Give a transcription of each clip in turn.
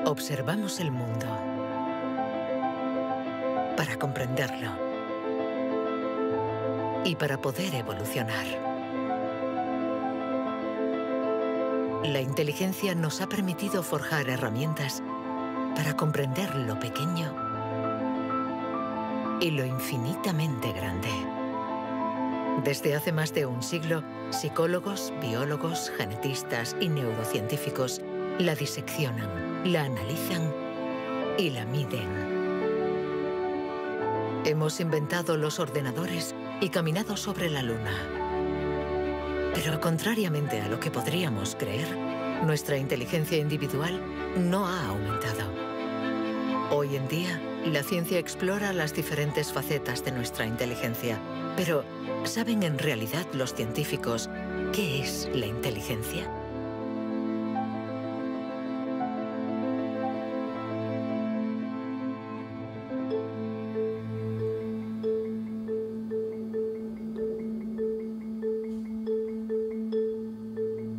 Observamos el mundo para comprenderlo y para poder evolucionar. La inteligencia nos ha permitido forjar herramientas para comprender lo pequeño y lo infinitamente grande. Desde hace más de un siglo, psicólogos, biólogos, genetistas y neurocientíficos la diseccionan, la analizan y la miden. Hemos inventado los ordenadores y caminado sobre la Luna. Pero contrariamente a lo que podríamos creer, nuestra inteligencia individual no ha aumentado. Hoy en día, la ciencia explora las diferentes facetas de nuestra inteligencia. Pero, ¿saben en realidad los científicos qué es la inteligencia?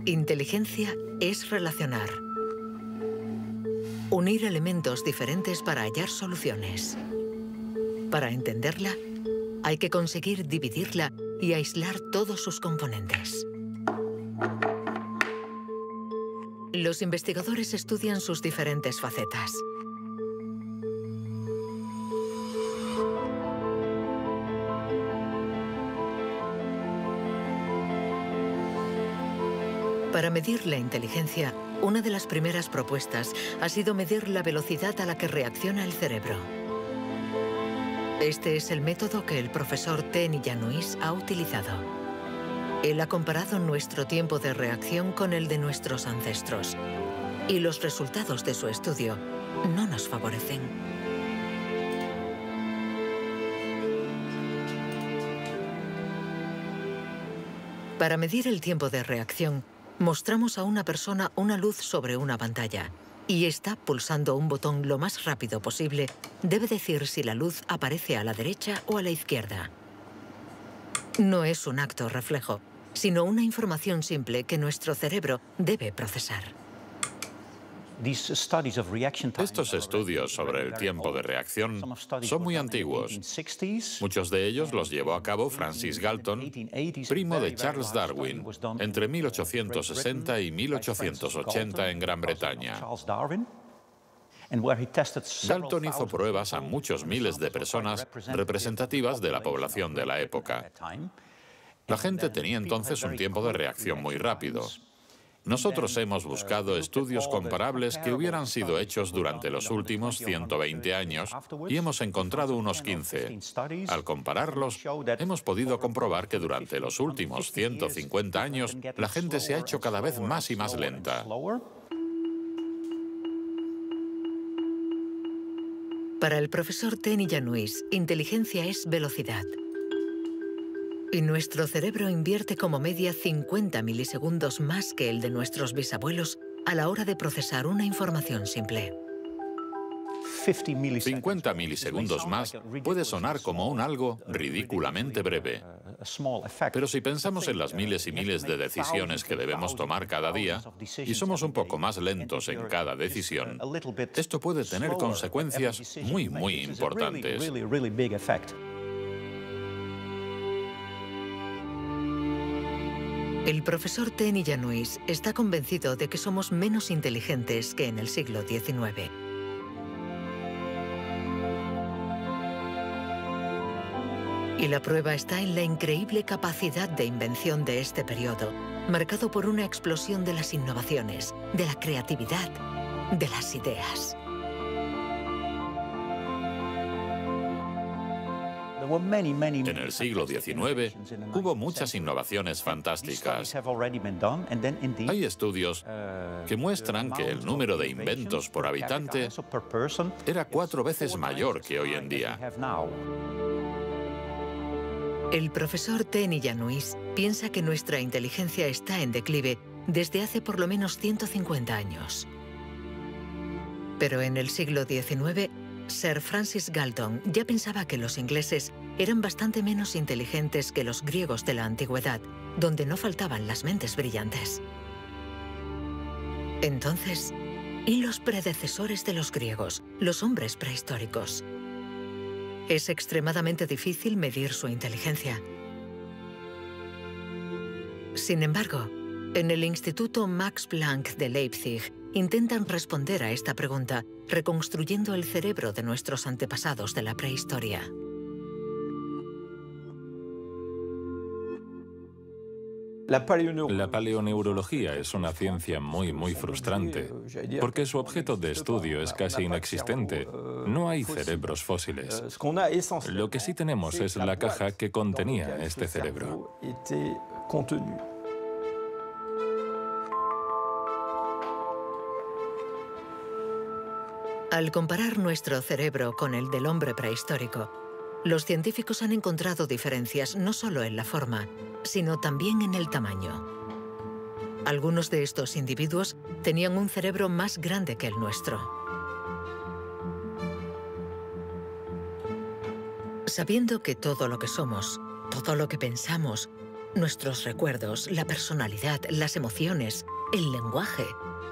Inteligencia es relacionar, unir elementos diferentes para hallar soluciones. Para entenderla, hay que conseguir dividirla y aislar todos sus componentes. Los investigadores estudian sus diferentes facetas. Para medir la inteligencia, una de las primeras propuestas ha sido medir la velocidad a la que reacciona el cerebro. Este es el método que el profesor Tenny Yanois ha utilizado. Él ha comparado nuestro tiempo de reacción con el de nuestros ancestros. Y los resultados de su estudio no nos favorecen. Para medir el tiempo de reacción, mostramos a una persona una luz sobre una pantalla y esta, pulsando un botón lo más rápido posible, debe decir si la luz aparece a la derecha o a la izquierda. No es un acto reflejo, sino una información simple que nuestro cerebro debe procesar. Estos estudios sobre el tiempo de reacción son muy antiguos. Muchos de ellos los llevó a cabo Francis Galton, primo de Charles Darwin, entre 1860 y 1880 en Gran Bretaña. Galton hizo pruebas a muchos miles de personas representativas de la población de la época. La gente tenía entonces un tiempo de reacción muy rápido. Nosotros hemos buscado estudios comparables que hubieran sido hechos durante los últimos 120 años y hemos encontrado unos 15. Al compararlos, hemos podido comprobar que durante los últimos 150 años la gente se ha hecho cada vez más y más lenta. Para el profesor Tenny Yanois, inteligencia es velocidad. Y nuestro cerebro invierte como media 50 milisegundos más que el de nuestros bisabuelos a la hora de procesar una información simple. 50 milisegundos más puede sonar como un algo ridículamente breve. Pero si pensamos en las miles y miles de decisiones que debemos tomar cada día, y somos un poco más lentos en cada decisión, esto puede tener consecuencias muy, muy importantes. El profesor Tenny Yanois está convencido de que somos menos inteligentes que en el siglo XIX. Y la prueba está en la increíble capacidad de invención de este periodo, marcado por una explosión de las innovaciones, de la creatividad, de las ideas. En el siglo XIX hubo muchas innovaciones fantásticas. Hay estudios que muestran que el número de inventos por habitante era 4 veces mayor que hoy en día. El profesor Tenny Yanois piensa que nuestra inteligencia está en declive desde hace por lo menos 150 años. Pero en el siglo XIX, Sir Francis Galton ya pensaba que los ingleses eran bastante menos inteligentes que los griegos de la antigüedad, donde no faltaban las mentes brillantes. Entonces, y los predecesores de los griegos, los hombres prehistóricos. Es extremadamente difícil medir su inteligencia. Sin embargo, en el Instituto Max Planck de Leipzig intentan responder a esta pregunta reconstruyendo el cerebro de nuestros antepasados de la prehistoria. La paleoneurología es una ciencia muy frustrante, porque su objeto de estudio es casi inexistente. No hay cerebros fósiles. Lo que sí tenemos es la caja que contenía este cerebro. Al comparar nuestro cerebro con el del hombre prehistórico, los científicos han encontrado diferencias no solo en la forma, sino también en el tamaño. Algunos de estos individuos tenían un cerebro más grande que el nuestro. Sabiendo que todo lo que somos, todo lo que pensamos, nuestros recuerdos, la personalidad, las emociones, el lenguaje,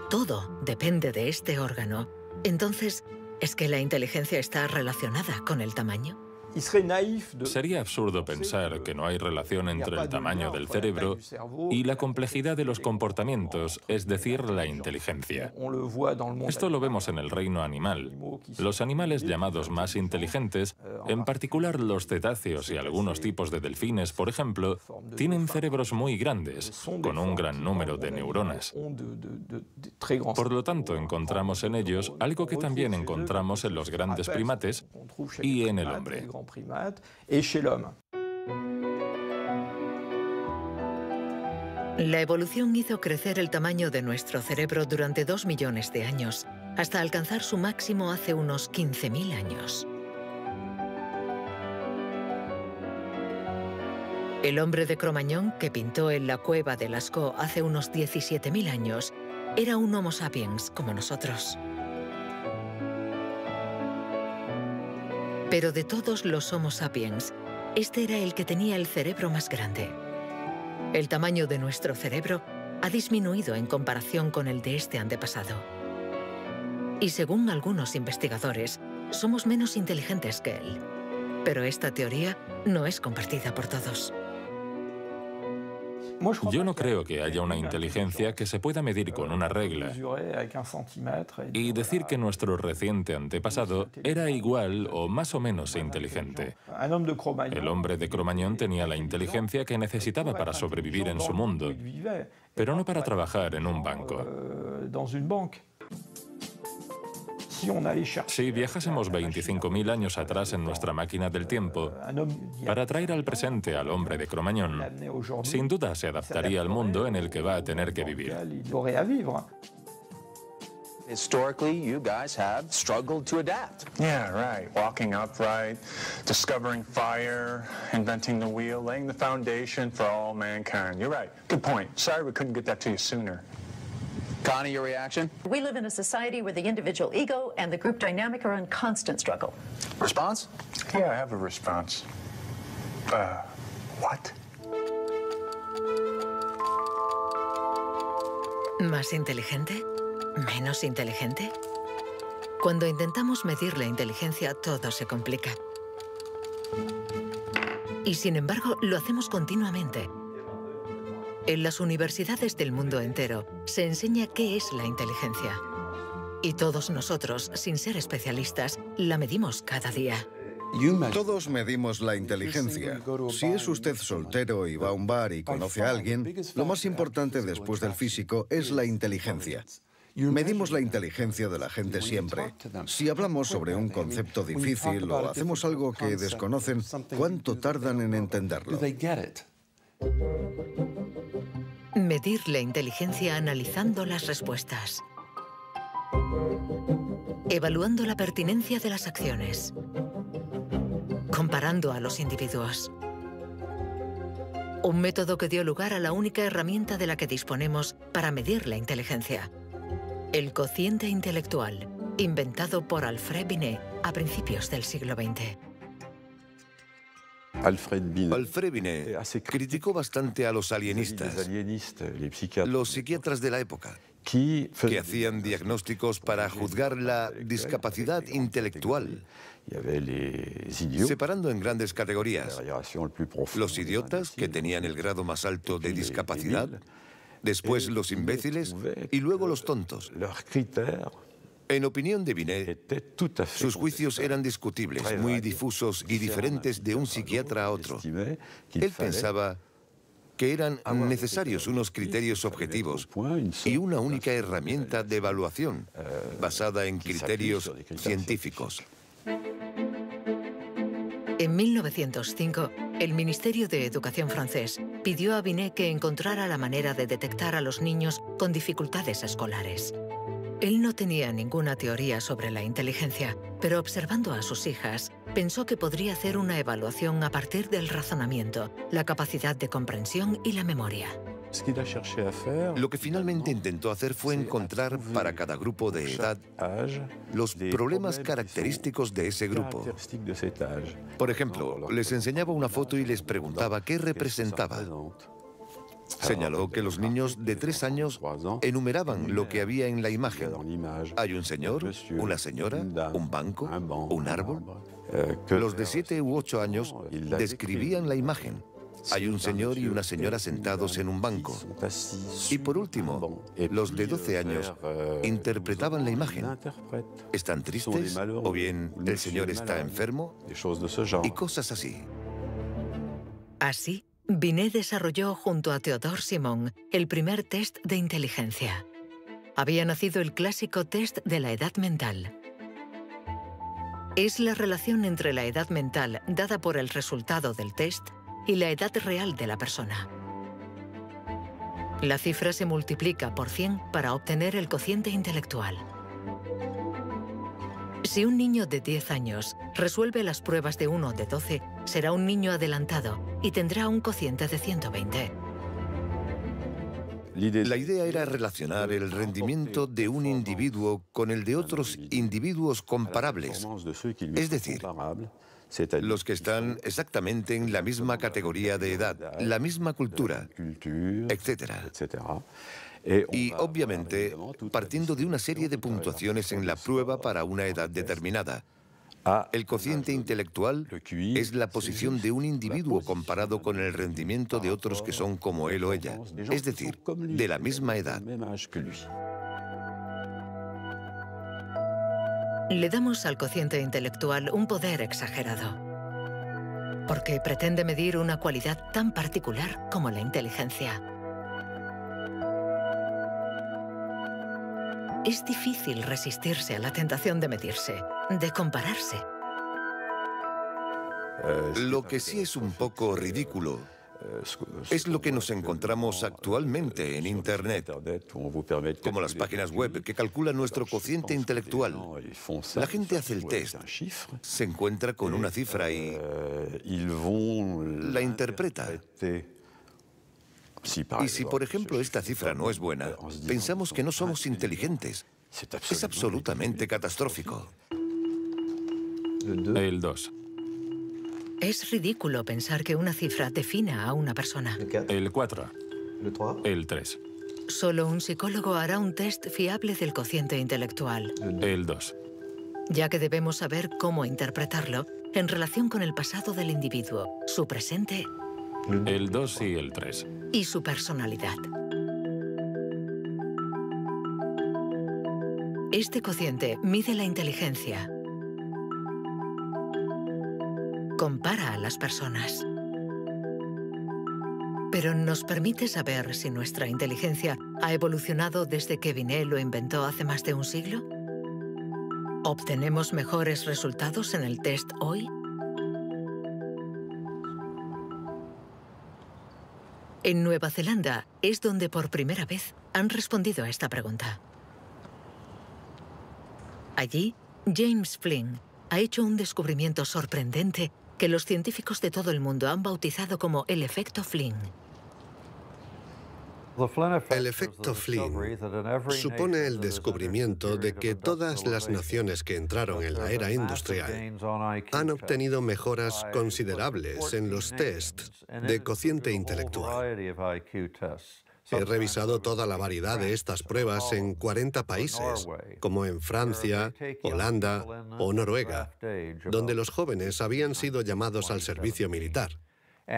todo depende de este órgano, entonces, ¿es que la inteligencia está relacionada con el tamaño? Sería absurdo pensar que no hay relación entre el tamaño del cerebro y la complejidad de los comportamientos, es decir, la inteligencia. Esto lo vemos en el reino animal. Los animales llamados más inteligentes, en particular los cetáceos y algunos tipos de delfines, por ejemplo, tienen cerebros muy grandes, con un gran número de neuronas. Por lo tanto, encontramos en ellos algo que también encontramos en los grandes primates y en el hombre. La evolución hizo crecer el tamaño de nuestro cerebro durante 2 millones de años, hasta alcanzar su máximo hace unos 15.000 años. El hombre de Cro-Magnon, que pintó en la cueva de Lascaux hace unos 17.000 años, era un Homo sapiens como nosotros. Pero de todos los Homo sapiens, este era el que tenía el cerebro más grande. El tamaño de nuestro cerebro ha disminuido en comparación con el de este antepasado. Y según algunos investigadores, somos menos inteligentes que él. Pero esta teoría no es compartida por todos. Yo no creo que haya una inteligencia que se pueda medir con una regla y decir que nuestro reciente antepasado era igual o más o menos inteligente. El hombre de Cro-Magnon tenía la inteligencia que necesitaba para sobrevivir en su mundo, pero no para trabajar en un banco. Si viajásemos 25.000 años atrás en nuestra máquina del tiempo para traer al presente al hombre de Cro-Magnon, sin duda se adaptaría al mundo en el que va a tener que vivir. Historically, you guys have struggled to adapt. Yeah, right. Walking upright, discovering fire, inventing the wheel, laying the foundation for all mankind. You're right. Good point. Sorry we couldn't get that to you sooner. Connie, your reaction? We live in a society where the individual ego and the group dynamic are in constant struggle. Response? Yeah, I have a response. What? ¿Más inteligente? ¿Menos inteligente? Cuando intentamos medir la inteligencia, todo se complica. Y sin embargo, lo hacemos continuamente. En las universidades del mundo entero se enseña qué es la inteligencia. Y todos nosotros, sin ser especialistas, la medimos cada día. Todos medimos la inteligencia. Si es usted soltero y va a un bar y conoce a alguien, lo más importante después del físico es la inteligencia. Medimos la inteligencia de la gente siempre. Si hablamos sobre un concepto difícil o hacemos algo que desconocen, ¿cuánto tardan en entenderlo? Medir la inteligencia analizando las respuestas. Evaluando la pertinencia de las acciones. Comparando a los individuos. Un método que dio lugar a la única herramienta de la que disponemos para medir la inteligencia. El cociente intelectual, inventado por Alfred Binet a principios del siglo XX. Alfred Binet criticó bastante a los alienistas, los psiquiatras de la época, que hacían diagnósticos para juzgar la discapacidad intelectual, separando en grandes categorías: los idiotas, que tenían el grado más alto de discapacidad, después los imbéciles y luego los tontos. En opinión de Binet, sus juicios eran discutibles, muy difusos y diferentes de un psiquiatra a otro. Él pensaba que eran necesarios unos criterios objetivos y una única herramienta de evaluación basada en criterios científicos. En 1905, el Ministerio de Educación francés pidió a Binet que encontrara la manera de detectar a los niños con dificultades escolares. Él no tenía ninguna teoría sobre la inteligencia, pero observando a sus hijas, pensó que podría hacer una evaluación a partir del razonamiento, la capacidad de comprensión y la memoria. Lo que finalmente intentó hacer fue encontrar para cada grupo de edad los problemas característicos de ese grupo. Por ejemplo, les enseñaba una foto y les preguntaba qué representaba. Señaló que los niños de 3 años enumeraban lo que había en la imagen. Hay un señor, una señora, un banco, un árbol. Los de 7 u 8 años describían la imagen. Hay un señor y una señora sentados en un banco. Y por último, los de 12 años interpretaban la imagen. ¿Están tristes? ¿O bien el señor está enfermo? Y cosas así. Así, Binet desarrolló junto a Théodore Simon el primer test de inteligencia. Había nacido el clásico test de la edad mental. Es la relación entre la edad mental dada por el resultado del test y la edad real de la persona. La cifra se multiplica por 100 para obtener el cociente intelectual. Si un niño de 10 años resuelve las pruebas de uno de 12, será un niño adelantado y tendrá un cociente de 120. La idea era relacionar el rendimiento de un individuo con el de otros individuos comparables, es decir, los que están exactamente en la misma categoría de edad, la misma cultura, etc. Y, obviamente, partiendo de una serie de puntuaciones en la prueba para una edad determinada. El cociente intelectual es la posición de un individuo comparado con el rendimiento de otros que son como él o ella, es decir, de la misma edad. Le damos al cociente intelectual un poder exagerado, porque pretende medir una cualidad tan particular como la inteligencia. Es difícil resistirse a la tentación de medirse, de compararse. Lo que sí es un poco ridículo es lo que nos encontramos actualmente en Internet, como las páginas web que calculan nuestro cociente intelectual. La gente hace el test, se encuentra con una cifra y la interpreta. Y si, por ejemplo, esta cifra no es buena, pensamos que no somos inteligentes. Es absolutamente catastrófico. El 2. Es ridículo pensar que una cifra defina a una persona. El 4. El 3. Solo un psicólogo hará un test fiable del cociente intelectual. El 2. Ya que debemos saber cómo interpretarlo en relación con el pasado del individuo, su presente El 2 y el 3. y su personalidad. Este cociente mide la inteligencia. Compara a las personas. Pero ¿nos permite saber si nuestra inteligencia ha evolucionado desde que Binet lo inventó hace más de un siglo? ¿Obtenemos mejores resultados en el test hoy? En Nueva Zelanda es donde por primera vez han respondido a esta pregunta. Allí, James Flynn ha hecho un descubrimiento sorprendente que los científicos de todo el mundo han bautizado como el efecto Flynn. El efecto Flynn supone el descubrimiento de que todas las naciones que entraron en la era industrial han obtenido mejoras considerables en los tests de cociente intelectual. He revisado toda la variedad de estas pruebas en 40 países, como en Francia, Holanda o Noruega, donde los jóvenes habían sido llamados al servicio militar.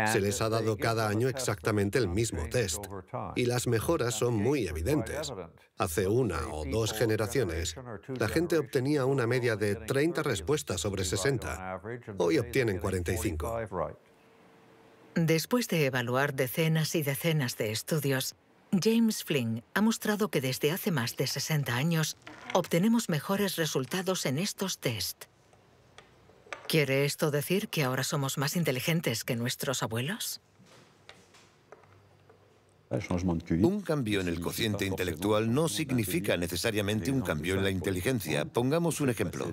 Se les ha dado cada año exactamente el mismo test, y las mejoras son muy evidentes. Hace una o dos generaciones, la gente obtenía una media de 30 respuestas sobre 60. Hoy obtienen 45. Después de evaluar decenas y decenas de estudios, James Flynn ha mostrado que desde hace más de 60 años obtenemos mejores resultados en estos test. ¿Quiere esto decir que ahora somos más inteligentes que nuestros abuelos? Un cambio en el cociente intelectual no significa necesariamente un cambio en la inteligencia. Pongamos un ejemplo.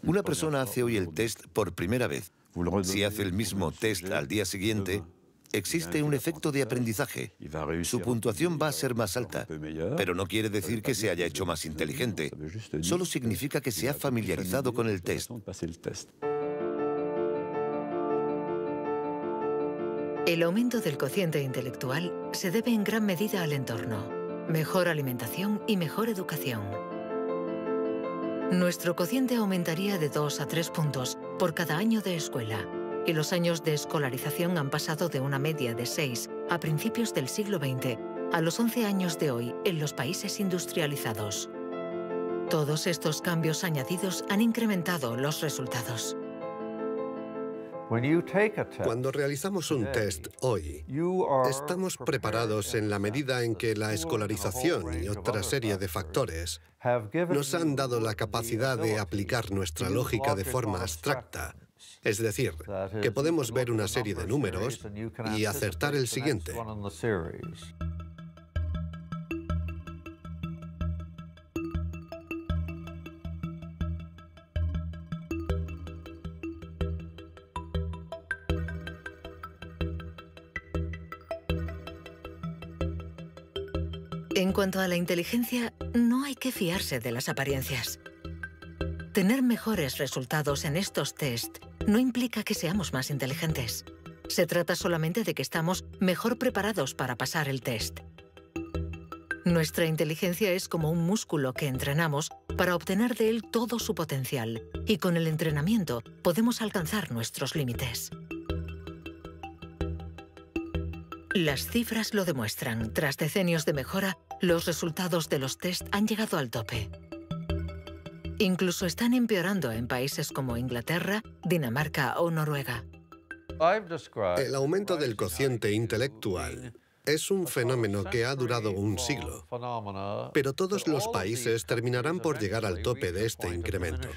Una persona hace hoy el test por primera vez. Si hace el mismo test al día siguiente, existe un efecto de aprendizaje. Su puntuación va a ser más alta, pero no quiere decir que se haya hecho más inteligente. Solo significa que se ha familiarizado con el test. El aumento del cociente intelectual se debe en gran medida al entorno, mejor alimentación y mejor educación. Nuestro cociente aumentaría de 2 a 3 puntos por cada año de escuela, y los años de escolarización han pasado de una media de 6 a principios del siglo XX a los 11 años de hoy en los países industrializados. Todos estos cambios añadidos han incrementado los resultados. Cuando realizamos un test hoy, estamos preparados en la medida en que la escolarización y otra serie de factores nos han dado la capacidad de aplicar nuestra lógica de forma abstracta. Es decir, que podemos ver una serie de números y acertar el siguiente. En cuanto a la inteligencia, no hay que fiarse de las apariencias. Tener mejores resultados en estos test no implica que seamos más inteligentes. Se trata solamente de que estamos mejor preparados para pasar el test. Nuestra inteligencia es como un músculo que entrenamos para obtener de él todo su potencial, y con el entrenamiento podemos alcanzar nuestros límites. Las cifras lo demuestran. Tras decenios de mejora, los resultados de los test han llegado al tope. Incluso están empeorando en países como Inglaterra, Dinamarca o Noruega. El aumento del cociente intelectual es un fenómeno que ha durado un siglo, pero todos los países terminarán por llegar al tope de este incremento.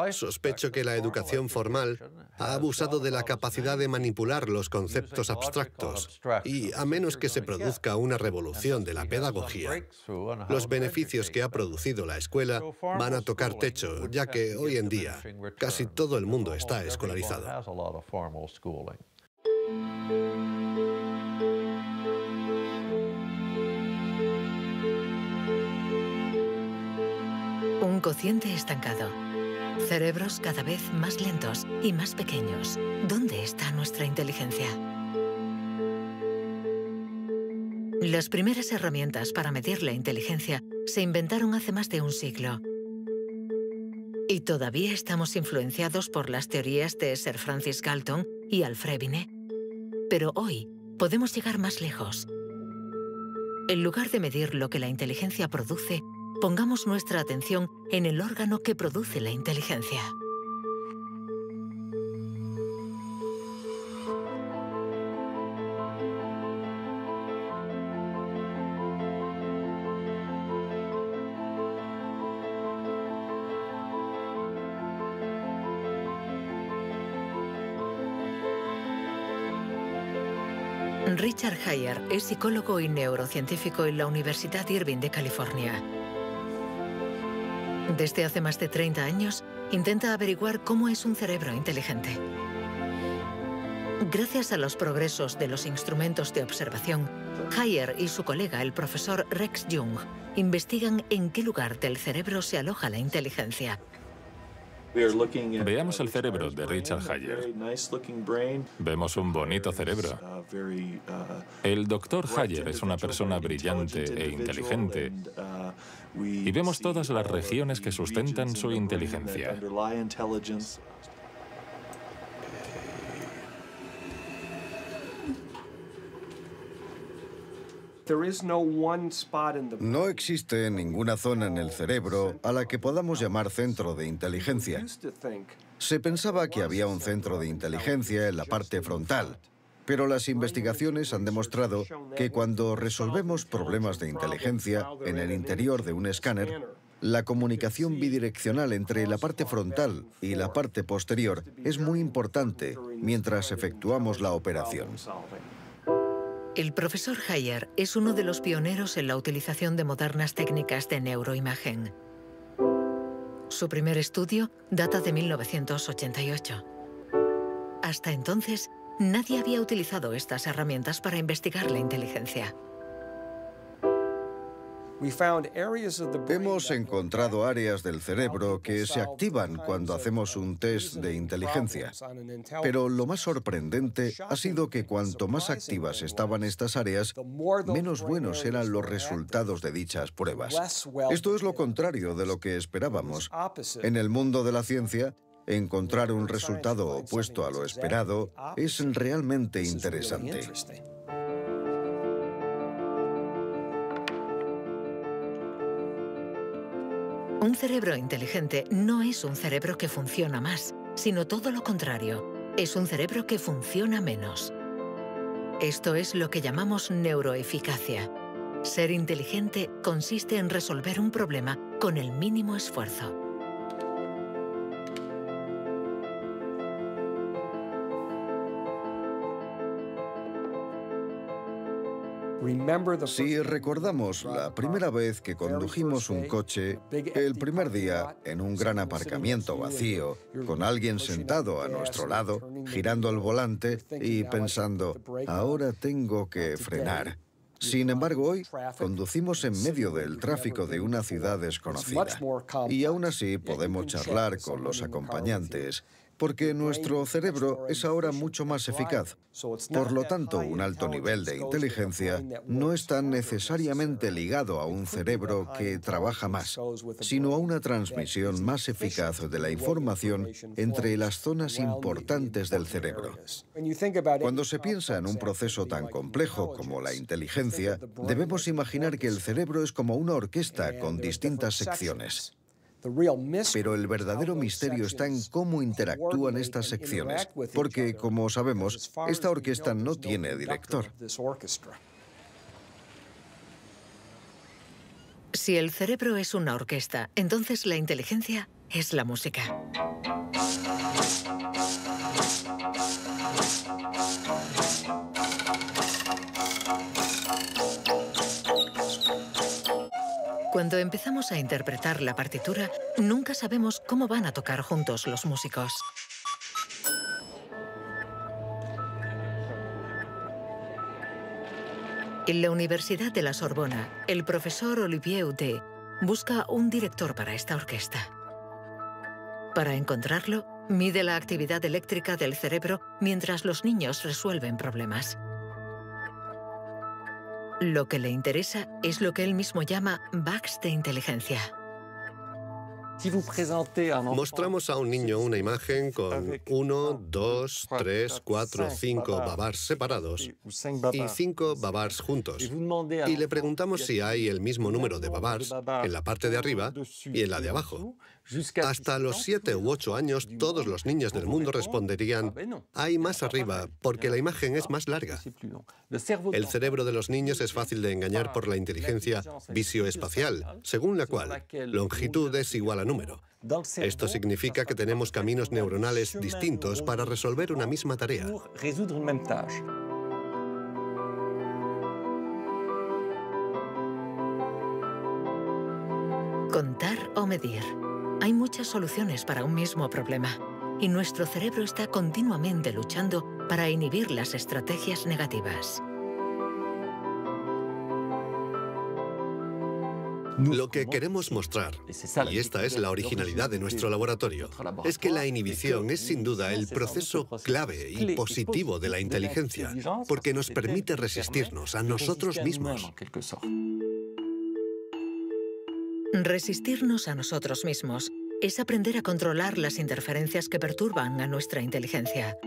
Sospecho que la educación formal ha abusado de la capacidad de manipular los conceptos abstractos y, a menos que se produzca una revolución de la pedagogía, los beneficios que ha producido la escuela van a tocar techo, ya que hoy en día casi todo el mundo está escolarizado. Un cociente estancado. Cerebros cada vez más lentos y más pequeños. ¿Dónde está nuestra inteligencia? Las primeras herramientas para medir la inteligencia se inventaron hace más de un siglo. Y todavía estamos influenciados por las teorías de Sir Francis Galton y Alfred Binet. Pero hoy podemos llegar más lejos. En lugar de medir lo que la inteligencia produce, pongamos nuestra atención en el órgano que produce la inteligencia. Richard Heyer es psicólogo y neurocientífico en la Universidad Irvine de California. Desde hace más de 30 años, intenta averiguar cómo es un cerebro inteligente. Gracias a los progresos de los instrumentos de observación, Heyer y su colega, el profesor Rex Jung, investigan en qué lugar del cerebro se aloja la inteligencia. Veamos el cerebro de Richard Hayer. Vemos un bonito cerebro. El doctor Hayer es una persona brillante e inteligente y vemos todas las regiones que sustentan su inteligencia. No existe ninguna zona en el cerebro a la que podamos llamar centro de inteligencia. Se pensaba que había un centro de inteligencia en la parte frontal, pero las investigaciones han demostrado que cuando resolvemos problemas de inteligencia en el interior de un escáner, la comunicación bidireccional entre la parte frontal y la parte posterior es muy importante mientras efectuamos la operación. El profesor Hayer es uno de los pioneros en la utilización de modernas técnicas de neuroimagen. Su primer estudio data de 1988. Hasta entonces, nadie había utilizado estas herramientas para investigar la inteligencia. Hemos encontrado áreas del cerebro que se activan cuando hacemos un test de inteligencia. Pero lo más sorprendente ha sido que cuanto más activas estaban estas áreas, menos buenos eran los resultados de dichas pruebas. Esto es lo contrario de lo que esperábamos. En el mundo de la ciencia, encontrar un resultado opuesto a lo esperado es realmente interesante. Un cerebro inteligente no es un cerebro que funciona más, sino todo lo contrario. Es un cerebro que funciona menos. Esto es lo que llamamos neuroeficacia. Ser inteligente consiste en resolver un problema con el mínimo esfuerzo. Si recordamos la primera vez que condujimos un coche, el primer día en un gran aparcamiento vacío, con alguien sentado a nuestro lado, girando el volante y pensando, ahora tengo que frenar. Sin embargo, hoy conducimos en medio del tráfico de una ciudad desconocida y aún así podemos charlar con los acompañantes, porque nuestro cerebro es ahora mucho más eficaz. Por lo tanto, un alto nivel de inteligencia no está necesariamente ligado a un cerebro que trabaja más, sino a una transmisión más eficaz de la información entre las zonas importantes del cerebro. Cuando se piensa en un proceso tan complejo como la inteligencia, debemos imaginar que el cerebro es como una orquesta con distintas secciones. Pero el verdadero misterio está en cómo interactúan estas secciones, porque, como sabemos, esta orquesta no tiene director. Si el cerebro es una orquesta, entonces la inteligencia es la música. Cuando empezamos a interpretar la partitura, nunca sabemos cómo van a tocar juntos los músicos. En la Universidad de la Sorbona, el profesor Olivier Houdet busca un director para esta orquesta. Para encontrarlo, mide la actividad eléctrica del cerebro mientras los niños resuelven problemas. Lo que le interesa es lo que él mismo llama bugs de inteligencia. Mostramos a un niño una imagen con 1, 2, 3, 4, 5 babars separados y 5 babars juntos. Y le preguntamos si hay el mismo número de babars en la parte de arriba y en la de abajo. Hasta los 7 u 8 años, todos los niños del mundo responderían, hay más arriba, porque la imagen es más larga. El cerebro de los niños es fácil de engañar por la inteligencia visioespacial, según la cual longitud es igual a número. Esto significa que tenemos caminos neuronales distintos para resolver una misma tarea. Contar o medir. Hay muchas soluciones para un mismo problema, y nuestro cerebro está continuamente luchando para inhibir las estrategias negativas. Lo que queremos mostrar, y esta es la originalidad de nuestro laboratorio, es que la inhibición es sin duda el proceso clave y positivo de la inteligencia, porque nos permite resistirnos a nosotros mismos. Resistirnos a nosotros mismos es aprender a controlar las interferencias que perturban a nuestra inteligencia.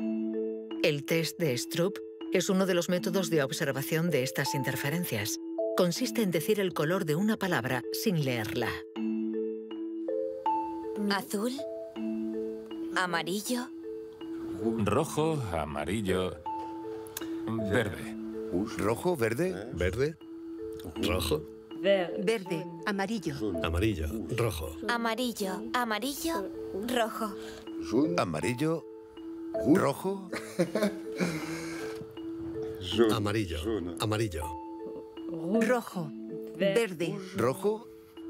El test de Stroop es uno de los métodos de observación de estas interferencias. Consiste en decir el color de una palabra sin leerla. Azul, amarillo, rojo, amarillo, verde. ¿Rojo, verde? ¿Verde? ¿Rojo? Verde, amarillo. Amarillo, rojo. amarillo, amarillo, rojo. ¿Amarillo? ¿Rojo? Amarillo, amarillo. Rojo, verde. ¿Rojo?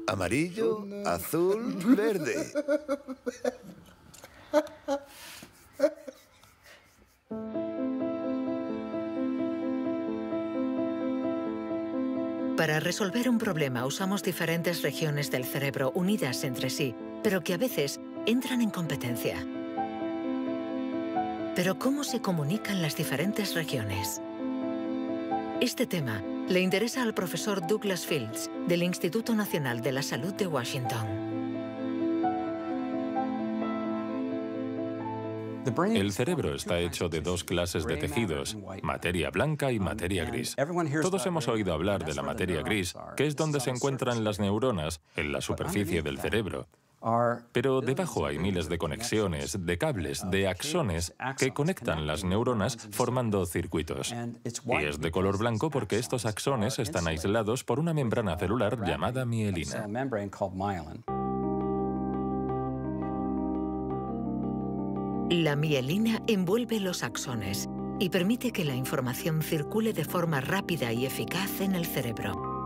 ¿Amarillo? ¿Azul? ¿Verde? Para resolver un problema usamos diferentes regiones del cerebro unidas entre sí, pero que a veces entran en competencia. Pero ¿cómo se comunican las diferentes regiones? Este tema le interesa al profesor Douglas Fields, del Instituto Nacional de la Salud de Washington. El cerebro está hecho de dos clases de tejidos, materia blanca y materia gris. Todos hemos oído hablar de la materia gris, que es donde se encuentran las neuronas, en la superficie del cerebro. Pero debajo hay miles de conexiones, de cables, de axones que conectan las neuronas formando circuitos. Y es de color blanco porque estos axones están aislados por una membrana celular llamada mielina. La mielina envuelve los axones y permite que la información circule de forma rápida y eficaz en el cerebro.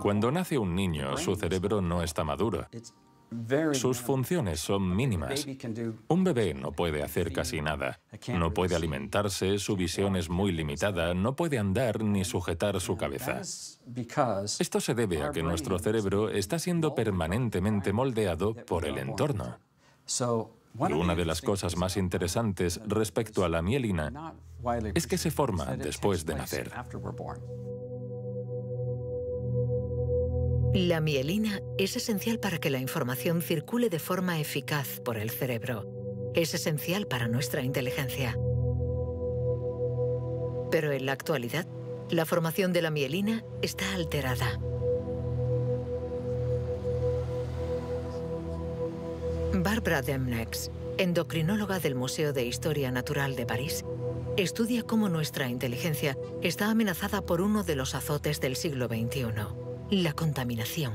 Cuando nace un niño, su cerebro no está maduro. Sus funciones son mínimas. Un bebé no puede hacer casi nada. No puede alimentarse, su visión es muy limitada, no puede andar ni sujetar su cabeza. Esto se debe a que nuestro cerebro está siendo permanentemente moldeado por el entorno. Y una de las cosas más interesantes respecto a la mielina es que se forma después de nacer. La mielina es esencial para que la información circule de forma eficaz por el cerebro. Es esencial para nuestra inteligencia. Pero en la actualidad, la formación de la mielina está alterada. Barbara Demnex, endocrinóloga del Museo de Historia Natural de París, estudia cómo nuestra inteligencia está amenazada por uno de los azotes del siglo XXI. La contaminación.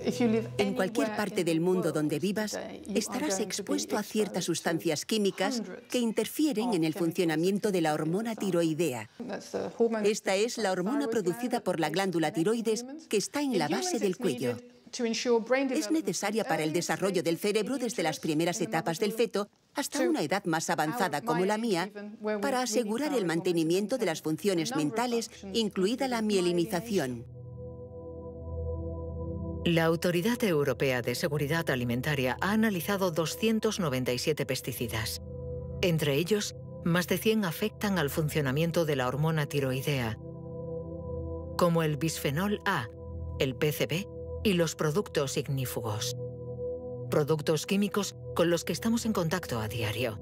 En cualquier parte del mundo donde vivas, estarás expuesto a ciertas sustancias químicas que interfieren en el funcionamiento de la hormona tiroidea. Esta es la hormona producida por la glándula tiroides que está en la base del cuello. Es necesaria para el desarrollo del cerebro desde las primeras etapas del feto hasta una edad más avanzada como la mía, para asegurar el mantenimiento de las funciones mentales, incluida la mielinización. La Autoridad Europea de Seguridad Alimentaria ha analizado 297 pesticidas. Entre ellos, más de 100 afectan al funcionamiento de la hormona tiroidea, como el bisfenol A, el PCB y los productos ignífugos. Productos químicos con los que estamos en contacto a diario.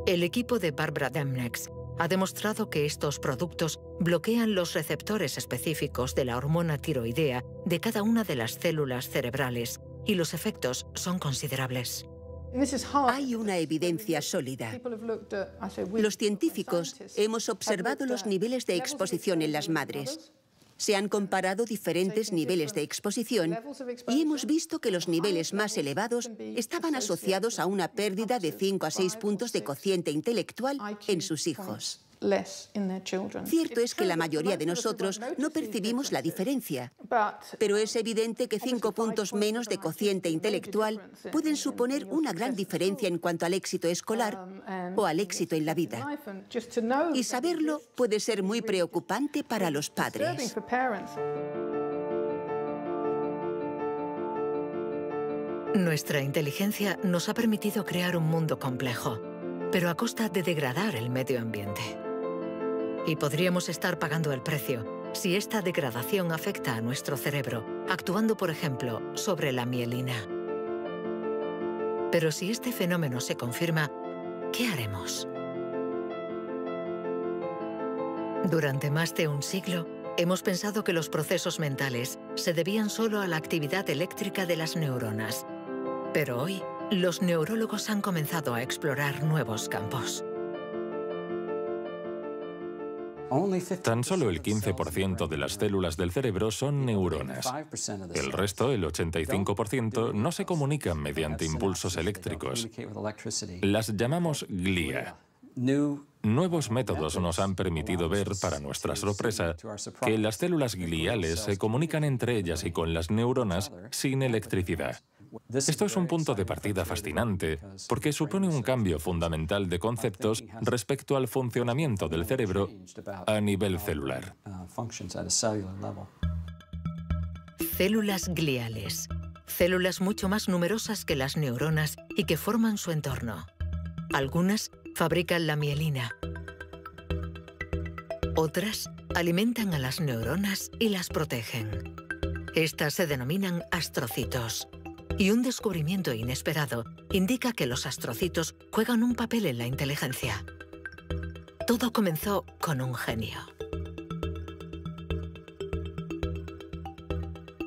El equipo de Barbara Demnex ha demostrado que estos productos bloquean los receptores específicos de la hormona tiroidea de cada una de las células cerebrales y los efectos son considerables. Hay una evidencia sólida. Los científicos hemos observado los niveles de exposición en las madres. Se han comparado diferentes niveles de exposición y hemos visto que los niveles más elevados estaban asociados a una pérdida de 5 a 6 puntos de cociente intelectual en sus hijos. Cierto es que la mayoría de nosotros no percibimos la diferencia, pero es evidente que 5 puntos menos de cociente intelectual pueden suponer una gran diferencia en cuanto al éxito escolar o al éxito en la vida. Y saberlo puede ser muy preocupante para los padres. Nuestra inteligencia nos ha permitido crear un mundo complejo, pero a costa de degradar el medio ambiente. Y podríamos estar pagando el precio si esta degradación afecta a nuestro cerebro, actuando, por ejemplo, sobre la mielina. Pero si este fenómeno se confirma, ¿qué haremos? Durante más de un siglo, hemos pensado que los procesos mentales se debían solo a la actividad eléctrica de las neuronas. Pero hoy, los neurólogos han comenzado a explorar nuevos campos. Tan solo el 15% de las células del cerebro son neuronas. El resto, el 85%, no se comunican mediante impulsos eléctricos. Las llamamos glía. Nuevos métodos nos han permitido ver, para nuestra sorpresa, que las células gliales se comunican entre ellas y con las neuronas sin electricidad. Esto es un punto de partida fascinante, porque supone un cambio fundamental de conceptos respecto al funcionamiento del cerebro a nivel celular. Células gliales. Células mucho más numerosas que las neuronas y que forman su entorno. Algunas fabrican la mielina. Otras alimentan a las neuronas y las protegen. Estas se denominan astrocitos. Y un descubrimiento inesperado indica que los astrocitos juegan un papel en la inteligencia. Todo comenzó con un genio.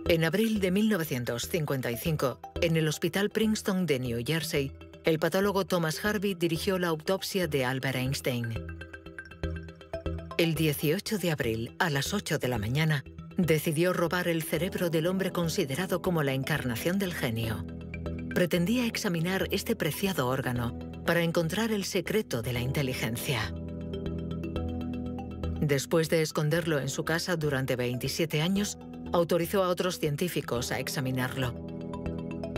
En abril de 1955, en el Hospital Princeton de New Jersey, el patólogo Thomas Harvey dirigió la autopsia de Albert Einstein. El 18 de abril, a las 8 de la mañana, decidió robar el cerebro del hombre considerado como la encarnación del genio. Pretendía examinar este preciado órgano para encontrar el secreto de la inteligencia. Después de esconderlo en su casa durante 27 años, autorizó a otros científicos a examinarlo.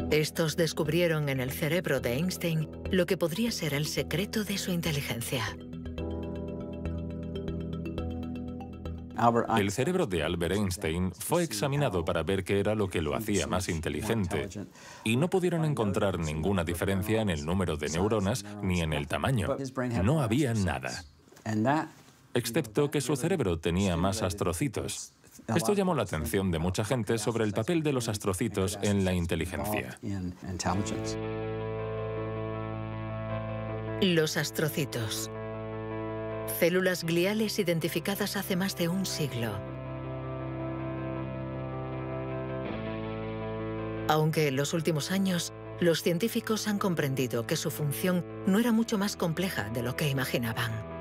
Estos descubrieron en el cerebro de Einstein lo que podría ser el secreto de su inteligencia. El cerebro de Albert Einstein fue examinado para ver qué era lo que lo hacía más inteligente, y no pudieron encontrar ninguna diferencia en el número de neuronas ni en el tamaño. No había nada, excepto que su cerebro tenía más astrocitos. Esto llamó la atención de mucha gente sobre el papel de los astrocitos en la inteligencia. Los astrocitos. Células gliales identificadas hace más de un siglo. Aunque en los últimos años, los científicos han comprendido que su función no era mucho más compleja de lo que imaginaban.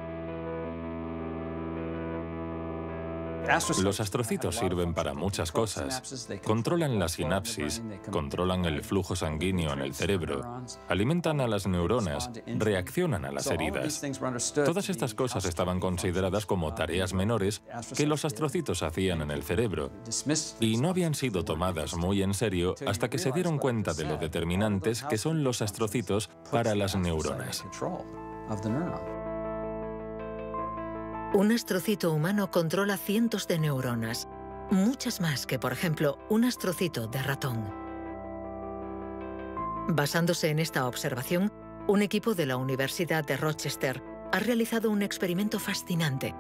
Los astrocitos sirven para muchas cosas. Controlan la sinapsis, controlan el flujo sanguíneo en el cerebro, alimentan a las neuronas, reaccionan a las heridas. Todas estas cosas estaban consideradas como tareas menores que los astrocitos hacían en el cerebro, y no habían sido tomadas muy en serio hasta que se dieron cuenta de lo determinantes que son los astrocitos para las neuronas. Un astrocito humano controla cientos de neuronas, muchas más que, por ejemplo, un astrocito de ratón. Basándose en esta observación, un equipo de la Universidad de Rochester ha realizado un experimento fascinante.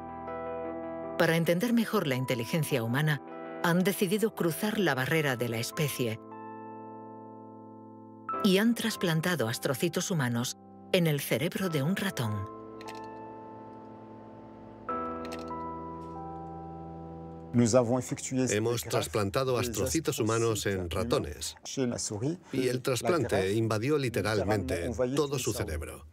Para entender mejor la inteligencia humana, han decidido cruzar la barrera de la especie y han trasplantado astrocitos humanos en el cerebro de un ratón. Hemos trasplantado astrocitos humanos en ratones y el trasplante invadió literalmente todo su cerebro.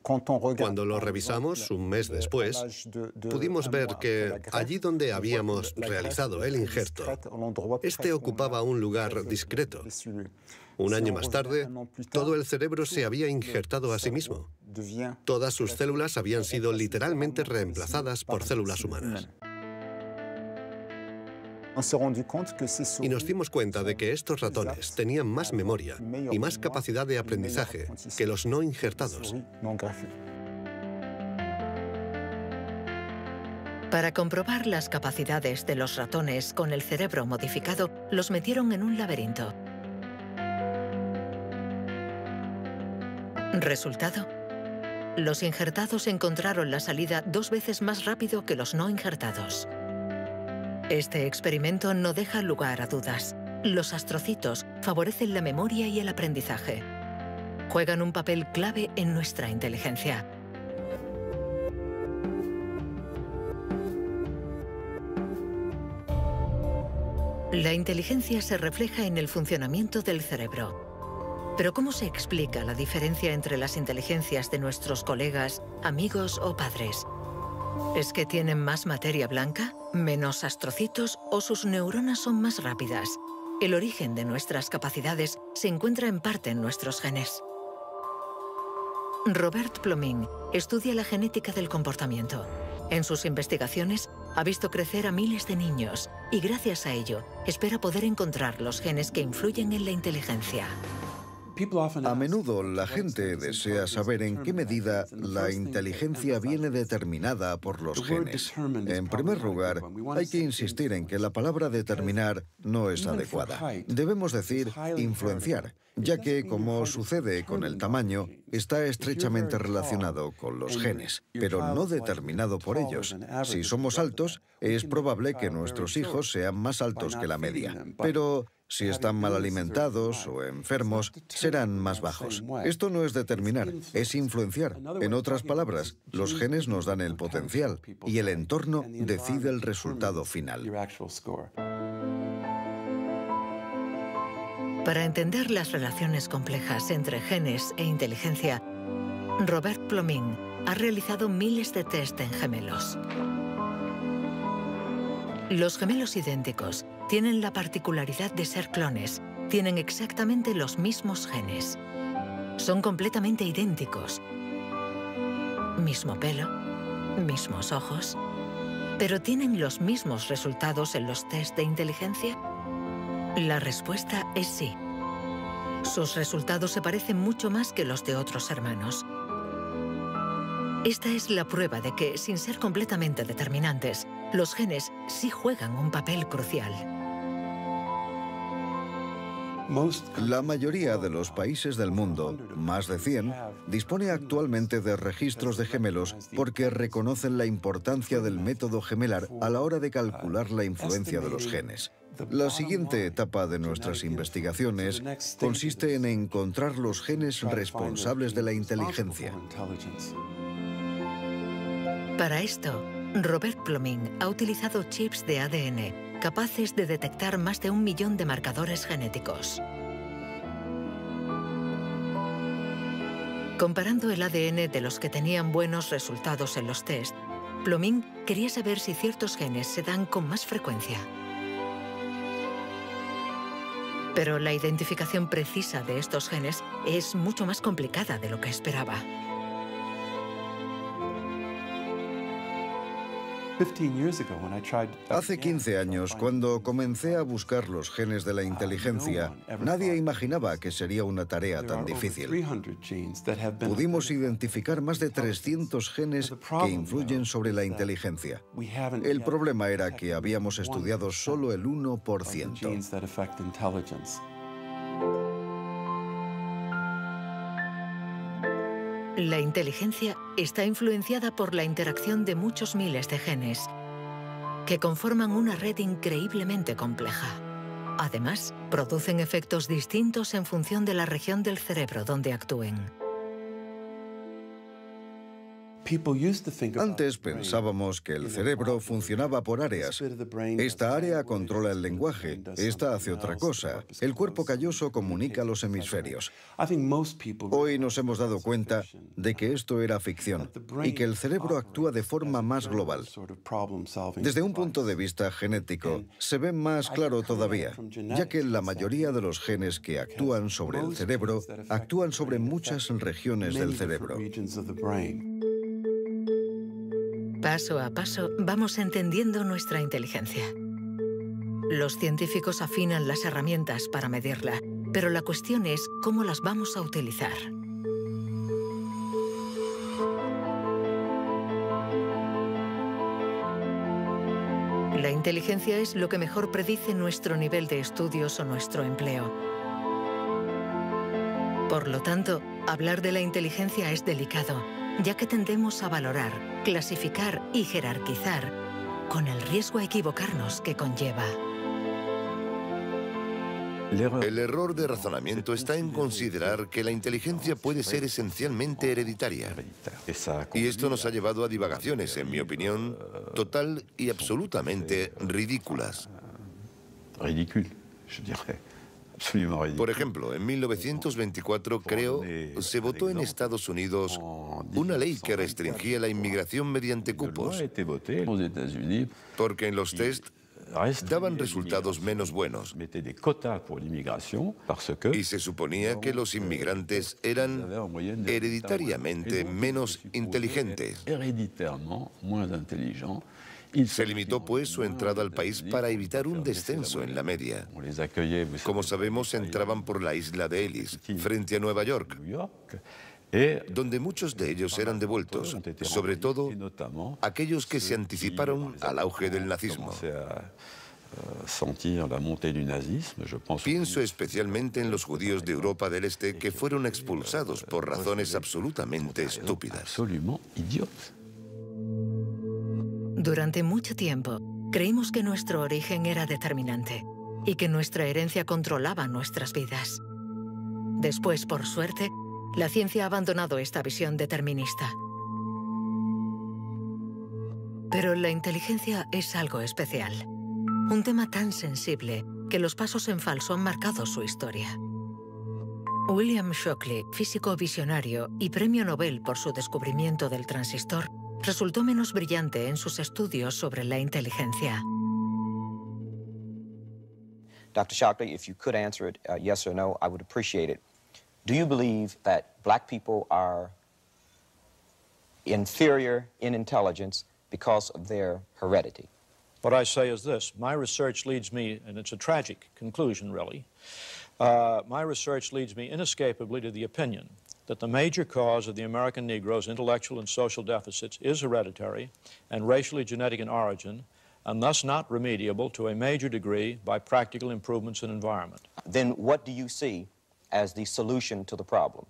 Cuando lo revisamos un mes después, pudimos ver que allí donde habíamos realizado el injerto, este ocupaba un lugar discreto. Un año más tarde, todo el cerebro se había injertado a sí mismo. Todas sus células habían sido literalmente reemplazadas por células humanas. Y nos dimos cuenta de que estos ratones tenían más memoria y más capacidad de aprendizaje que los no injertados. Para comprobar las capacidades de los ratones con el cerebro modificado, los metieron en un laberinto. Resultado: los injertados encontraron la salida 2 veces más rápido que los no injertados. Este experimento no deja lugar a dudas. Los astrocitos favorecen la memoria y el aprendizaje. Juegan un papel clave en nuestra inteligencia. La inteligencia se refleja en el funcionamiento del cerebro. Pero ¿cómo se explica la diferencia entre las inteligencias de nuestros colegas, amigos o padres? ¿Es que tienen más materia blanca, menos astrocitos o sus neuronas son más rápidas? El origen de nuestras capacidades se encuentra en parte en nuestros genes. Robert Plomin estudia la genética del comportamiento. En sus investigaciones ha visto crecer a miles de niños y gracias a ello espera poder encontrar los genes que influyen en la inteligencia. A menudo la gente desea saber en qué medida la inteligencia viene determinada por los genes. En primer lugar, hay que insistir en que la palabra determinar no es adecuada. Debemos decir influenciar, ya que, como sucede con el tamaño, está estrechamente relacionado con los genes, pero no determinado por ellos. Si somos altos, es probable que nuestros hijos sean más altos que la media, pero si están mal alimentados o enfermos, serán más bajos. Esto no es determinar, es influenciar. En otras palabras, los genes nos dan el potencial y el entorno decide el resultado final. Para entender las relaciones complejas entre genes e inteligencia, Robert Plomin ha realizado miles de test en gemelos. Los gemelos idénticos tienen la particularidad de ser clones, tienen exactamente los mismos genes. Son completamente idénticos. Mismo pelo, mismos ojos, pero ¿tienen los mismos resultados en los test de inteligencia? La respuesta es sí. Sus resultados se parecen mucho más que los de otros hermanos. Esta es la prueba de que, sin ser completamente determinantes, los genes sí juegan un papel crucial. La mayoría de los países del mundo, más de 100, dispone actualmente de registros de gemelos porque reconocen la importancia del método gemelar a la hora de calcular la influencia de los genes. La siguiente etapa de nuestras investigaciones consiste en encontrar los genes responsables de la inteligencia. Para esto, Robert Plomin ha utilizado chips de ADN capaces de detectar más de 1 millón de marcadores genéticos. Comparando el ADN de los que tenían buenos resultados en los test, Plomin quería saber si ciertos genes se dan con más frecuencia. Pero la identificación precisa de estos genes es mucho más complicada de lo que esperaba. Hace 15 años, cuando comencé a buscar los genes de la inteligencia, nadie imaginaba que sería una tarea tan difícil. Pudimos identificar más de 300 genes que influyen sobre la inteligencia. El problema era que habíamos estudiado solo el 1%. La inteligencia está influenciada por la interacción de muchos miles de genes que conforman una red increíblemente compleja. Además, producen efectos distintos en función de la región del cerebro donde actúen. Antes pensábamos que el cerebro funcionaba por áreas. Esta área controla el lenguaje, esta hace otra cosa. El cuerpo calloso comunica los hemisferios. Hoy nos hemos dado cuenta de que esto era ficción y que el cerebro actúa de forma más global. Desde un punto de vista genético, se ve más claro todavía, ya que la mayoría de los genes que actúan sobre el cerebro actúan sobre muchas regiones del cerebro. Paso a paso vamos entendiendo nuestra inteligencia. Los científicos afinan las herramientas para medirla, pero la cuestión es cómo las vamos a utilizar. La inteligencia es lo que mejor predice nuestro nivel de estudios o nuestro empleo. Por lo tanto, hablar de la inteligencia es delicado, ya que tendemos a valorar, clasificar y jerarquizar con el riesgo a equivocarnos que conlleva. El error de razonamiento está en considerar que la inteligencia puede ser esencialmente hereditaria. Y esto nos ha llevado a divagaciones, en mi opinión, total y absolutamente ridículas. Por ejemplo, en 1924, creo, se votó en Estados Unidos una ley que restringía la inmigración mediante cupos, porque en los test daban resultados menos buenos. Y se suponía que los inmigrantes eran hereditariamente menos inteligentes. Se limitó, pues, su entrada al país para evitar un descenso en la media. Como sabemos, entraban por la isla de Ellis, frente a Nueva York, donde muchos de ellos eran devueltos, sobre todo aquellos que se anticiparon al auge del nazismo. Pienso especialmente en los judíos de Europa del Este que fueron expulsados por razones absolutamente estúpidas. Durante mucho tiempo, creímos que nuestro origen era determinante y que nuestra herencia controlaba nuestras vidas. Después, por suerte, la ciencia ha abandonado esta visión determinista. Pero la inteligencia es algo especial. Un tema tan sensible que los pasos en falso han marcado su historia. William Shockley, físico visionario y premio Nobel por su descubrimiento del transistor, resultó menos brillante en sus estudios sobre la inteligencia. Dr. Shockley, if you could answer it yes or no, I would appreciate it. Do you believe that black people are inferior in intelligence because of their heredity? What I say is this. My research leads me, and it's a tragic conclusion, really, my research leads me inescapably to the opinion that the major cause of the American Negro's intellectual and social deficits is hereditary and racially genetic in origin, and thus not remediable to a major degree by practical improvements in environment. Then what do you see as the solution to the problem?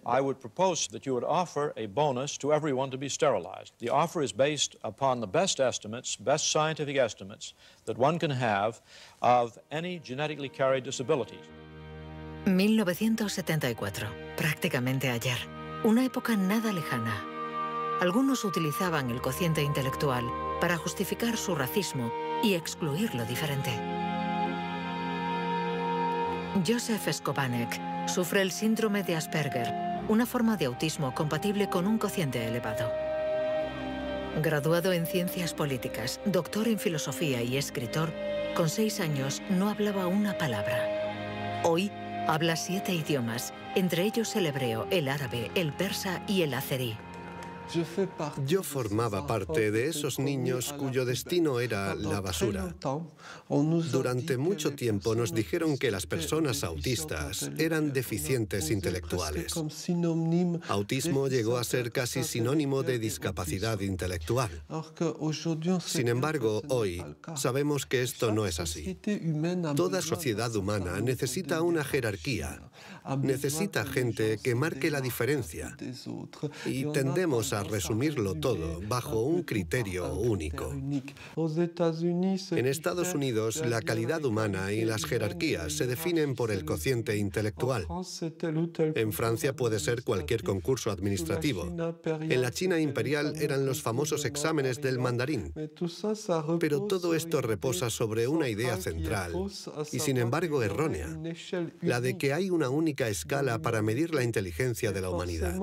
I would propose that you would offer a bonus to everyone to be sterilized. The offer is based upon the best estimates, best scientific estimates that one can have of any genetically carried disabilities. 1974, prácticamente ayer, una época nada lejana. Algunos utilizaban el cociente intelectual para justificar su racismo y excluir lo diferente. Joseph Skobanek sufre el síndrome de Asperger, una forma de autismo compatible con un cociente elevado. Graduado en ciencias políticas, doctor en filosofía y escritor, con 6 años no hablaba una palabra. Hoy habla 7 idiomas, entre ellos el hebreo, el árabe, el persa y el azerí. Yo formaba parte de esos niños cuyo destino era la basura. Durante mucho tiempo nos dijeron que las personas autistas eran deficientes intelectuales. Autismo llegó a ser casi sinónimo de discapacidad intelectual. Sin embargo, hoy sabemos que esto no es así. Toda sociedad humana necesita una jerarquía, Necesita gente que marque la diferencia. Y tendemos a resumirlo todo bajo un criterio único. En Estados Unidos, la calidad humana y las jerarquías se definen por el cociente intelectual. En Francia puede ser cualquier concurso administrativo. En la China imperial eran los famosos exámenes del mandarín. Pero todo esto reposa sobre una idea central, y sin embargo errónea, la de que hay una única escala para medir la inteligencia de la humanidad.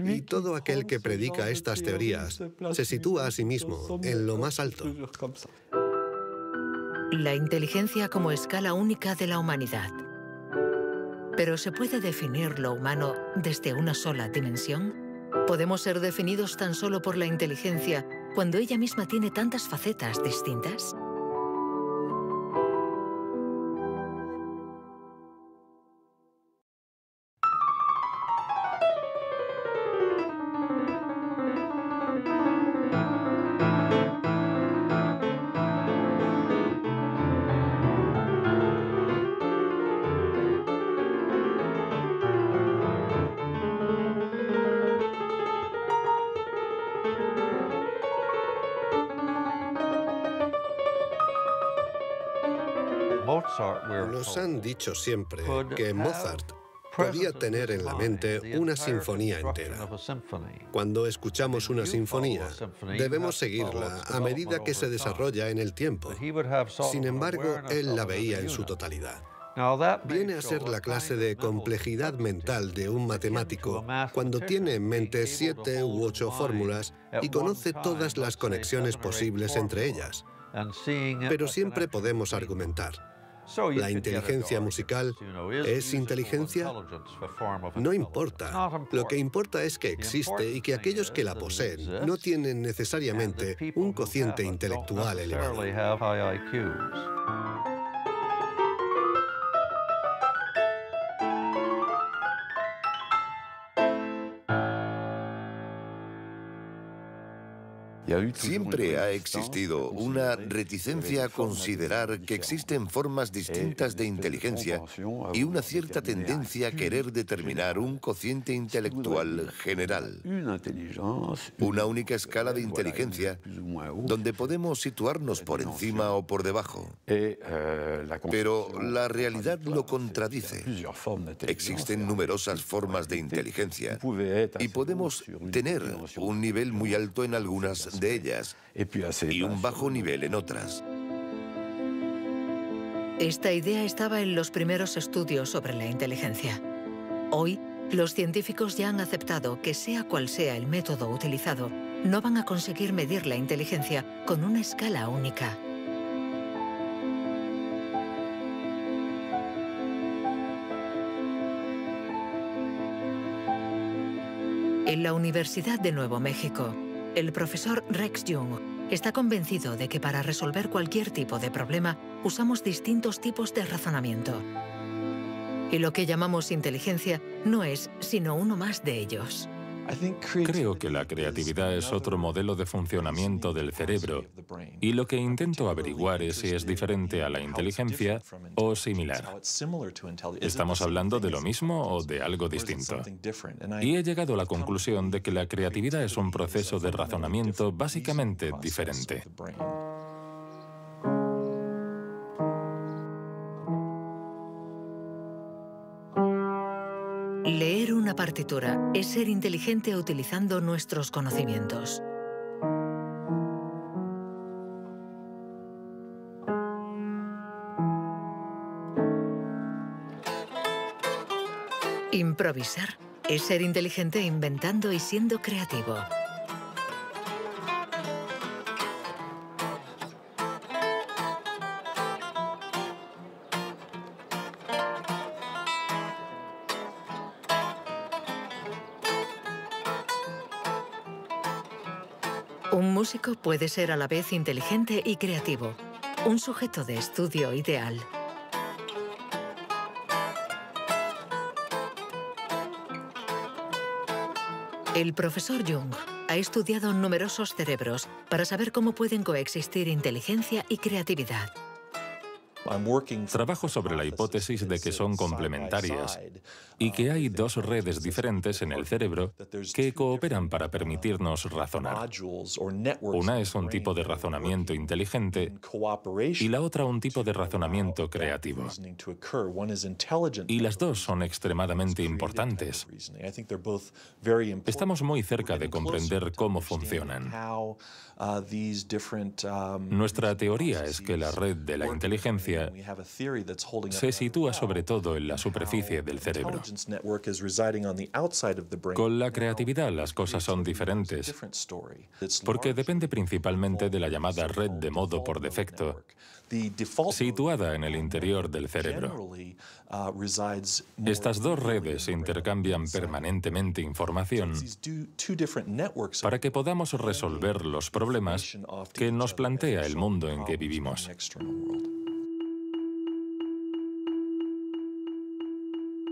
Y todo aquel que predica estas teorías se sitúa a sí mismo en lo más alto. La inteligencia como escala única de la humanidad. ¿Pero se puede definir lo humano desde una sola dimensión? ¿Podemos ser definidos tan solo por la inteligencia cuando ella misma tiene tantas facetas distintas? Nos han dicho siempre que Mozart podía tener en la mente una sinfonía entera. Cuando escuchamos una sinfonía, debemos seguirla a medida que se desarrolla en el tiempo. Sin embargo, él la veía en su totalidad. Viene a ser la clase de complejidad mental de un matemático cuando tiene en mente 7 u 8 fórmulas y conoce todas las conexiones posibles entre ellas. Pero siempre podemos argumentar. ¿La inteligencia musical es inteligencia? No importa. Lo que importa es que existe y que aquellos que la poseen no tienen necesariamente un cociente intelectual elevado. Siempre ha existido una reticencia a considerar que existen formas distintas de inteligencia y una cierta tendencia a querer determinar un cociente intelectual general. Una única escala de inteligencia donde podemos situarnos por encima o por debajo. Pero la realidad lo contradice. Existen numerosas formas de inteligencia y podemos tener un nivel muy alto en algunas de ellas y un bajo nivel en otras. Esta idea estaba en los primeros estudios sobre la inteligencia. Hoy, los científicos ya han aceptado que sea cual sea el método utilizado, no van a conseguir medir la inteligencia con una escala única. En la Universidad de Nuevo México, el profesor Rex Jung está convencido de que para resolver cualquier tipo de problema usamos distintos tipos de razonamiento. Y lo que llamamos inteligencia no es sino uno más de ellos. Creo que la creatividad es otro modelo de funcionamiento del cerebro y lo que intento averiguar es si es diferente a la inteligencia o similar. ¿Estamos hablando de lo mismo o de algo distinto? Y he llegado a la conclusión de que la creatividad es un proceso de razonamiento básicamente diferente. Leer una partitura es ser inteligente utilizando nuestros conocimientos. Improvisar es ser inteligente inventando y siendo creativo. Un músico puede ser a la vez inteligente y creativo, un sujeto de estudio ideal. El profesor Jung ha estudiado numerosos cerebros para saber cómo pueden coexistir inteligencia y creatividad. Trabajo sobre la hipótesis de que son complementarias y que hay dos redes diferentes en el cerebro que cooperan para permitirnos razonar. Una es un tipo de razonamiento inteligente y la otra un tipo de razonamiento creativo. Y las dos son extremadamente importantes. Estamos muy cerca de comprender cómo funcionan. Nuestra teoría es que la red de la inteligencia se sitúa sobre todo en la superficie del cerebro. Con la creatividad las cosas son diferentes, porque depende principalmente de la llamada red de modo por defecto, situada en el interior del cerebro. Estas dos redes intercambian permanentemente información para que podamos resolver los problemas que nos plantea el mundo en que vivimos.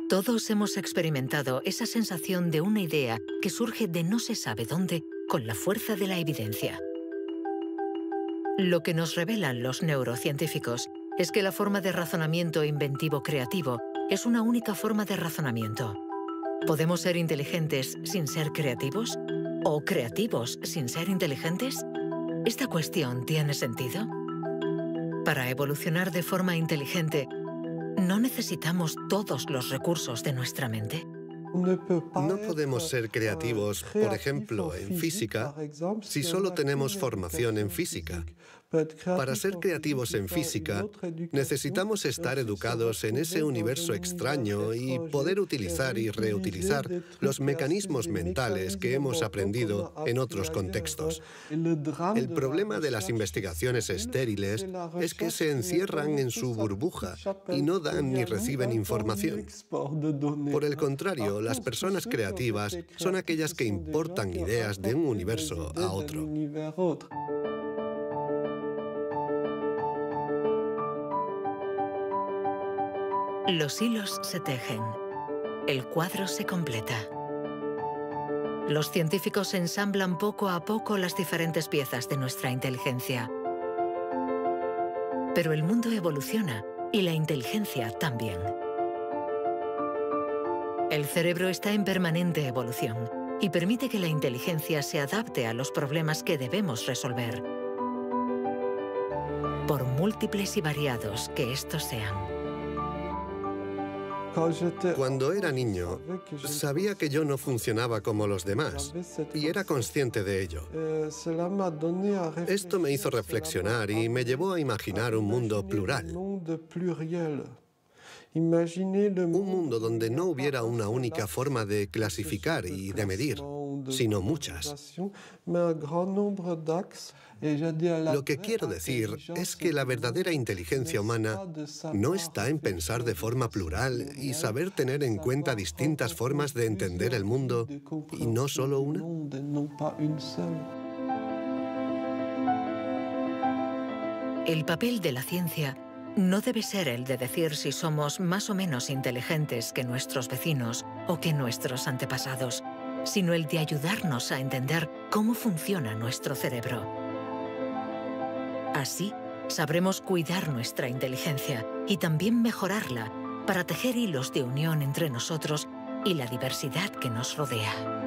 Todos hemos experimentado esa sensación de una idea que surge de no se sabe dónde con la fuerza de la evidencia. Lo que nos revelan los neurocientíficos es que la forma de razonamiento inventivo creativo es una única forma de razonamiento. ¿Podemos ser inteligentes sin ser creativos? ¿O creativos sin ser inteligentes? ¿Esta cuestión tiene sentido? Para evolucionar de forma inteligente, ¿no necesitamos todos los recursos de nuestra mente? No podemos ser creativos, por ejemplo, en física, si solo tenemos formación en física. Para ser creativos en física, necesitamos estar educados en ese universo extraño y poder utilizar y reutilizar los mecanismos mentales que hemos aprendido en otros contextos. El problema de las investigaciones estériles es que se encierran en su burbuja y no dan ni reciben información. Por el contrario, las personas creativas son aquellas que importan ideas de un universo a otro. Los hilos se tejen. El cuadro se completa. Los científicos ensamblan poco a poco las diferentes piezas de nuestra inteligencia. Pero el mundo evoluciona y la inteligencia también. El cerebro está en permanente evolución y permite que la inteligencia se adapte a los problemas que debemos resolver, por múltiples y variados que estos sean. Cuando era niño, sabía que yo no funcionaba como los demás y era consciente de ello. Esto me hizo reflexionar y me llevó a imaginar un mundo plural. Un mundo donde no hubiera una única forma de clasificar y de medir, sino muchas. Lo que quiero decir es que la verdadera inteligencia humana no está en pensar de forma plural y saber tener en cuenta distintas formas de entender el mundo y no solo una. El papel de la ciencia no debe ser el de decir si somos más o menos inteligentes que nuestros vecinos o que nuestros antepasados, sino el de ayudarnos a entender cómo funciona nuestro cerebro. Así, sabremos cuidar nuestra inteligencia y también mejorarla para tejer hilos de unión entre nosotros y la diversidad que nos rodea.